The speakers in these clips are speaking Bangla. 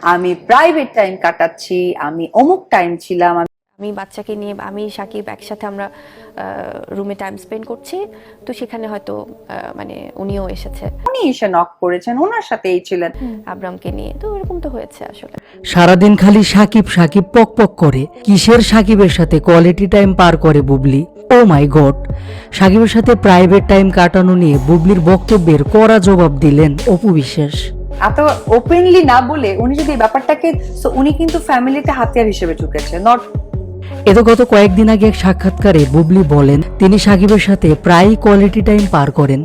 আমি প্রাইভেট টাইম কাটাচ্ছি, আমি অমুক টাইম ছিলাম। আমি বাচ্চাকে নিয়ে আমি সাকিব একসাথে আমরা রুমে টাইম স্পেন্ড করছি, তো সেখানে হয়তো মানে উনিও এসেছে, উনি এসে নক করেছেন, ওনার সাথেই ছিলেন আব্রামকে নিয়ে, তো এরকম তো হয়েছে আসলে। সারাদিন খালি সাকিব সাকিব পক পক করে। কিসের সাকিবের সাথে কোয়ালিটি টাইম পার করে বুবলি? ও মাই গড! সাকিবের সাথে প্রাইভেট টাইম কাটানো নিয়ে বুবলির বক্তব্যের কড়া জবাব দিলেন অপু বিশ্বাস। এত ওপেনলি না বলে উনি যদি এই ব্যাপারটাকে, উনি কিন্তু ফ্যামিলিতে হাতিয়ার হিসেবে ঢুকেছে, নট। এ তো গত কয়েকদিন আগে এক সাক্ষাৎকারে বুবলি বলেন তিনি সাকিবের সাথে প্রায়ই কোয়ালিটি টাইম পার করেন।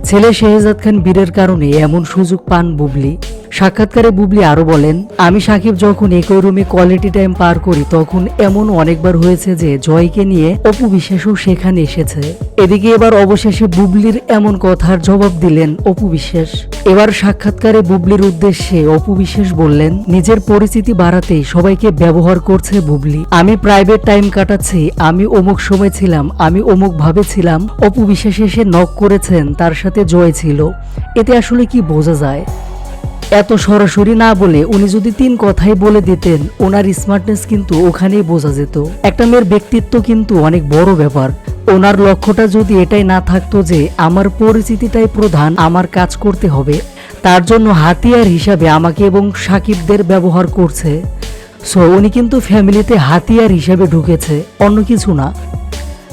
ছেলে শেহজাদ খান বীরের কারণে এমন সুযোগ পান বুবলি। সাক্ষাৎকারে বুবলি আরো বলেন, আমি সাকিব যখন একই রুমে কোয়ালিটি টাইম পার করি তখন এমন অনেকবার হয়েছে যে জয়কে নিয়ে অপু বিশ্বাসও সেখানে এসেছে। এদিকে এবার অবশেষে বুবলির এমন কথার জবাব দিলেন অপু বিশ্বাস। এবার সাক্ষাৎকারে বুবলির উদ্দেশ্যে অপু বিশ্বাস বললেন, নিজের পরিচিতি বাড়াতেই সবাইকে ব্যবহার করছে বুবলি। আমি প্রাইভেট টাইম কাটাচ্ছি, আমি অমুক সময় ছিলাম, আমি অমুক ভাবে ছিলাম। অপু বিশ্বাস এসে নক করেছেন, তার সাথে জয় ছিল। এতে আসলে কি বোঝা যায়? এত সরাসরি না বলে উনি যদি 3 কথাই বলে দিতেন, ওনার স্মার্টনেস কিন্তু ওখানেই বোঝা যেত। একটা মেয়ের ব্যক্তিত্ব কিন্তু অনেক বড় ব্যাপার। ওনার লক্ষ্যটা যদি এটাই না থাকতো যে আমার পরিচিতিটাই প্রধান, আমার কাজ করতে হবে, তার জন্য হাতিয়ার হিসাবে আমাকে এবং সাকিবদের ব্যবহার করছে, সো উনি কিন্তু ফ্যামিলিতে হাতিয়ার হিসাবে ঢুকেছে, অন্য কিছু না।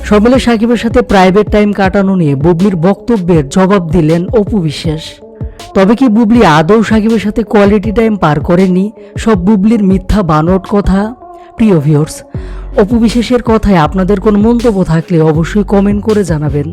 সব মিলে সাকিবের সাথে প্রাইভেট টাইম কাটানো নিয়ে বুবলির বক্তব্যের জবাব দিলেন অপু বিশ্বাস। তবে কি বুবলি আদৌ সাকিবের সাথে কোয়ালিটি টাইম পার করেনি? সব বুবলির মিথ্যা বানোট কথা? প্রিয় ভিউয়ার্স, অপু বিশ্বাসের কথায় আপনাদের কোনো মন্তব্য থাকলে অবশ্যই কমেন্ট করে জানাবেন।